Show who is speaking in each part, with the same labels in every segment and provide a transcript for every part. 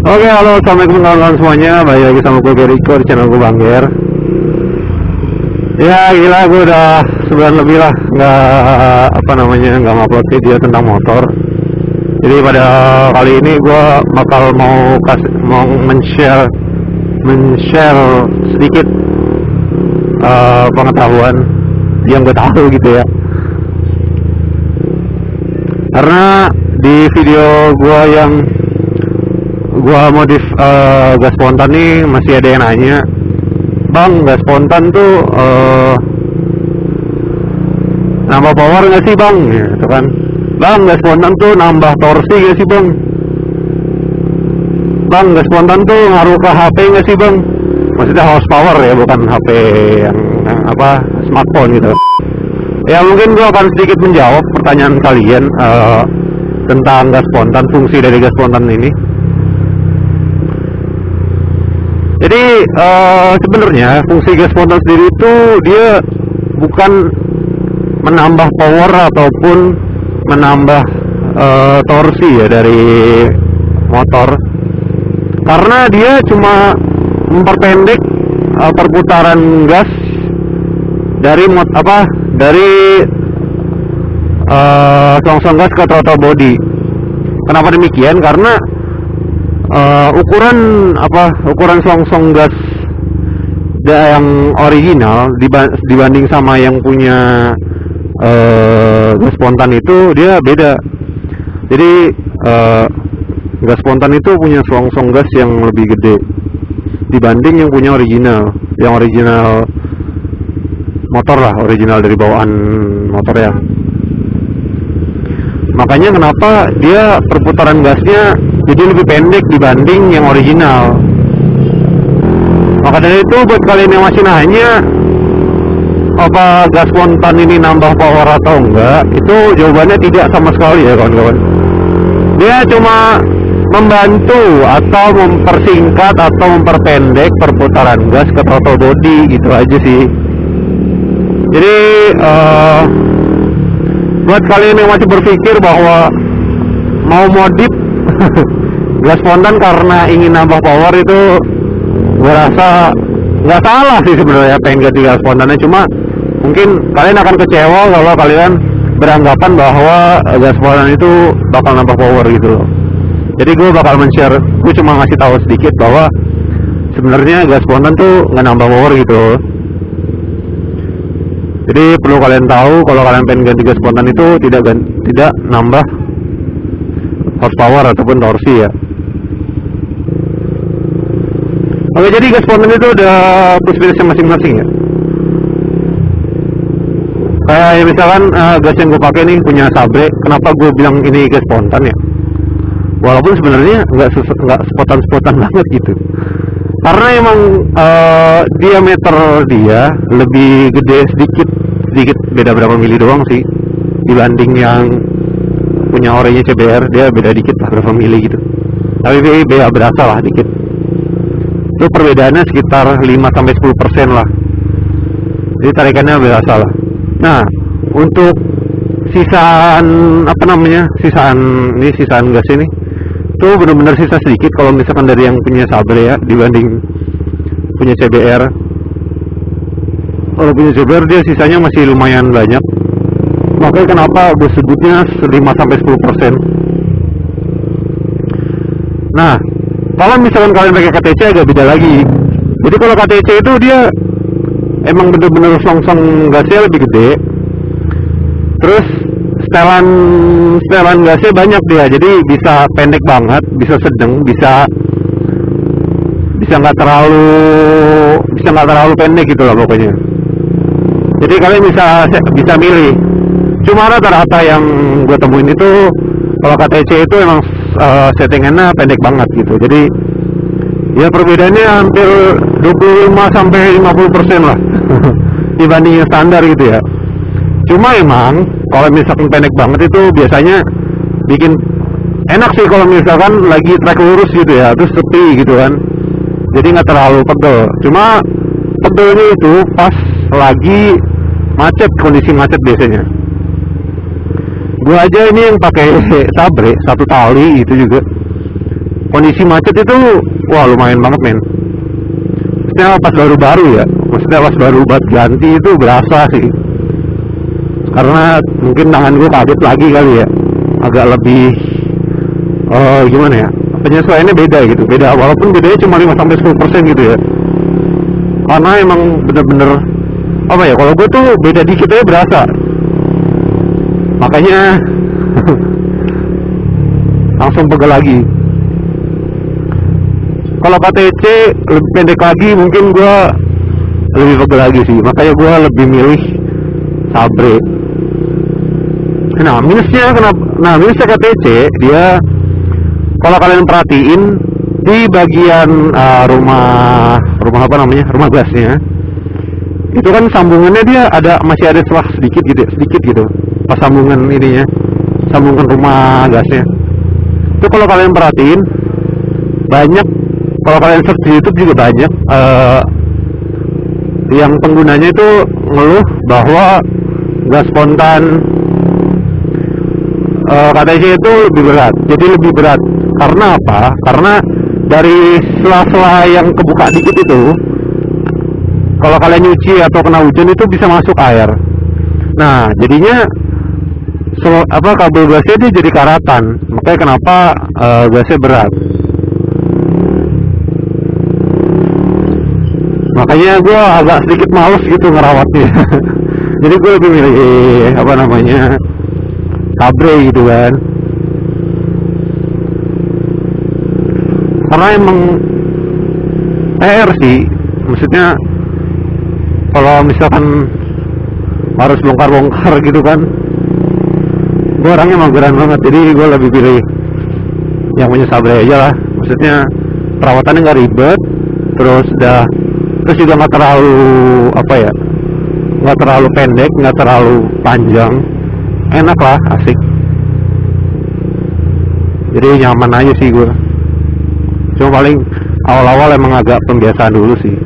Speaker 1: Oke, halo, assalamualaikum kawan-kawan semuanya. Balik lagi sama gue Geriko di channel gue Bang Ger. Ya gila, gue udah sebulan lebih lah nggak ngupload video tentang motor. Jadi pada kali ini gue bakal mau men-share sedikit pengetahuan yang gue tahu gitu ya. Karena di video gue yang gua modif gas spontan nih masih ada yang nanya, Bang, gas spontan tuh nambah power nggak sih Bang? Gitu kan. Bang, gas spontan tuh nambah torsi nggak sih Bang? Bang, gas spontan tuh ngaruh ke HP nggak sih Bang? Maksudnya horsepower ya, bukan HP yang smartphone gitu. Ya mungkin gua akan sedikit menjawab pertanyaan kalian tentang gas spontan, fungsi dari gas spontan ini. Jadi sebenarnya fungsi gas spontan sendiri itu dia bukan menambah power ataupun menambah torsi ya dari motor, karena dia cuma memperpendek perputaran gas dari selongsong gas ke throttle body. Kenapa demikian? Karena ukuran selongsong gas yang original dibanding sama yang punya gas spontan itu dia beda. Jadi gas spontan itu punya selongsong gas yang lebih gede dibanding yang punya original motor lah, original dari bawaan motor ya. Makanya kenapa dia perputaran gasnya jadi lebih pendek dibanding yang original. Maka dari itu buat kalian yang masih nanya apa gas spontan ini nambah power atau enggak, itu jawabannya tidak sama sekali ya kawan-kawan. Dia cuma membantu atau mempersingkat atau memperpendek perputaran gas ke throttle body, gitu aja sih. Jadi buat kalian yang masih berpikir bahwa mau modif gas spontan karena ingin nambah power, itu gue rasa nggak salah sih sebenarnya pengen ganti gas spontannya. Cuma mungkin kalian akan kecewa kalau kalian beranggapan bahwa gas spontan itu bakal nambah power gitu loh. Jadi gue bakal gue cuma ngasih tahu sedikit bahwa sebenarnya gas spontan tuh nggak nambah power gitu loh. Jadi perlu kalian tahu kalau kalian pengen ganti gas spontan itu tidak nambah horsepower ataupun torsi ya. Oke, jadi gas spontan itu ada plus minusnya masing-masing ya. Kayak misalkan gas yang gue pakai nih punya Sabre. Kenapa gue bilang ini gas spontan ya? Walaupun sebenarnya nggak spontan banget gitu. Karena emang diameter dia lebih gede sedikit beda berapa mili doang sih dibanding yang punya orenya CBR. Dia beda dikit lah, berapa mili gitu, tapi beda berasa lah dikit. Itu perbedaannya sekitar 5-10% lah, jadi tarikannya berasa lah. Nah, untuk sisaan gas ini tuh benar-benar sisa sedikit kalau misalkan dari yang punya Sabre ya dibanding punya CBR. Kalau punya CBR dia sisanya masih lumayan banyak. Makanya kenapa gue sebutnya 5-10%. Nah, kalau misalkan kalian pakai KTC agak beda lagi. Jadi kalau KTC itu dia emang bener-bener selongsong gasnya lebih gede, terus setelan gasnya banyak dia, jadi bisa pendek banget, bisa sedang, bisa nggak terlalu pendek gitu lah pokoknya. Jadi kalian bisa milih. Cuma rata-rata yang gue temuin itu kalau KTC itu emang settingannya pendek banget gitu. Jadi ya perbedaannya hampir 25-50% lah dibanding yang standar gitu ya. Cuma emang kalau misalkan pendek banget itu biasanya bikin enak sih kalau misalkan lagi trek lurus gitu ya, terus sepi gitu kan, jadi nggak terlalu pegel. Cuma pegelnya itu pas lagi macet, kondisi macet biasanya. Gua aja ini yang pakai Sabre 1 tali itu juga kondisi macet itu wah lumayan banget men. Maksudnya pas baru-baru ya, maksudnya pas baru buat ganti itu berasa sih, karena mungkin tangan gue kaget lagi kali ya, agak lebih gimana ya, penyesuaiannya beda gitu, beda walaupun bedanya cuma 5-10% gitu ya, karena emang bener-bener apa ya, kalau gue tuh beda dikit aja berasa, makanya langsung pegel lagi. Kalau KTC lebih pendek lagi mungkin gue lebih pegel lagi sih, makanya gue lebih milih Sabre. Nah minusnya kenapa? Nah minusnya KTC dia, kalau kalian perhatiin di bagian rumah apa namanya, rumah gasnya itu kan sambungannya dia masih ada celah sedikit gitu pas sambungan ininya, sambungan rumah gasnya itu. Kalau kalian perhatiin banyak, kalau kalian search di YouTube juga banyak yang penggunanya itu ngeluh bahwa gas spontan katanya itu lebih berat. Jadi lebih berat karena apa? Karena dari sela-sela yang kebuka dikit itu, kalau kalian nyuci atau kena hujan itu bisa masuk air. Nah jadinya kabel gasnya itu jadi karatan, makanya kenapa gasnya berat. Makanya gue agak sedikit males gitu ngerawatnya. Jadi gue lebih milih apa namanya, Sabre gitu kan, karena emang PR sih, maksudnya kalau misalkan harus bongkar-bongkar gitu kan, gue orangnya mageran banget, jadi gue lebih pilih yang punya Sabre aja lah. Maksudnya perawatannya nggak ribet, terus juga nggak terlalu apa ya, nggak terlalu pendek, nggak terlalu panjang, enak lah, asik. Jadi nyaman aja sih gue. Cuma paling awal-awal emang agak pembiasaan dulu sih.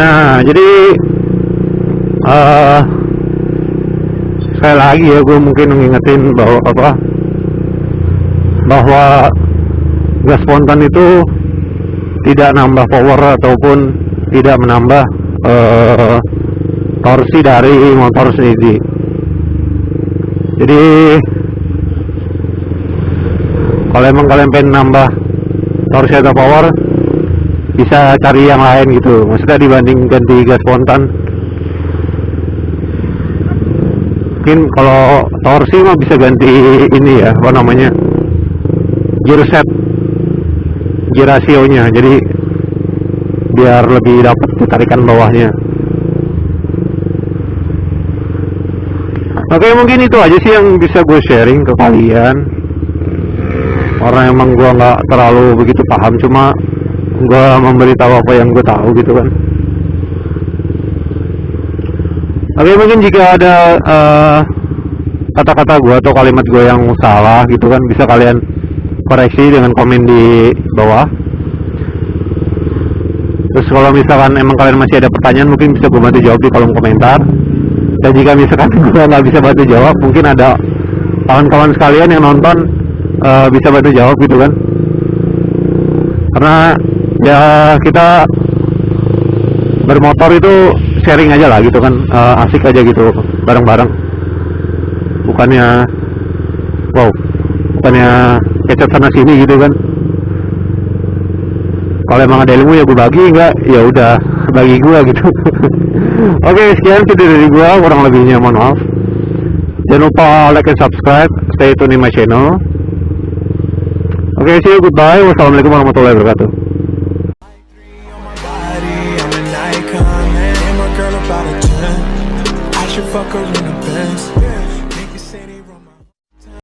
Speaker 1: Nah jadi sekali lagi ya, gue mungkin mengingetin bahwa gas spontan itu tidak nambah power ataupun tidak menambah torsi dari motor sendiri. Jadi kalau emang kalian pengen nambah torsi atau power, bisa cari yang lain gitu, maksudnya dibanding ganti gas spontan. Mungkin kalau torsi mah bisa ganti ini ya, apa namanya, gear set, gear rasionya, jadi biar lebih dapat tarikan bawahnya. Oke, mungkin itu aja sih yang bisa gue sharing ke kalian, karena emang gue nggak terlalu begitu paham, cuma gue memberitahu apa yang gue tahu gitu kan. Oke, mungkin jika ada kata-kata gue atau kalimat gue yang salah gitu kan, bisa kalian koreksi dengan komen di bawah. Terus kalau misalkan emang kalian masih ada pertanyaan, mungkin bisa gue bantu jawab di kolom komentar. Dan jika misalkan gue nggak bisa bantu jawab, mungkin ada kawan-kawan sekalian yang nonton bisa bantu jawab gitu kan. Karena ya kita bermotor itu sharing aja lah gitu kan, asik aja gitu bareng-bareng, bukannya kecet sana sini gitu kan. Kalau emang ada ilmu ya gue bagi, enggak ya udah bagi gue gitu. Oke, sekian video dari gue, kurang lebihnya mohon maaf. Jangan lupa like and subscribe, stay tune in my channel. Oke, see you, goodbye, wassalamualaikum warahmatullahi wabarakatuh. Fuck her in the Benz.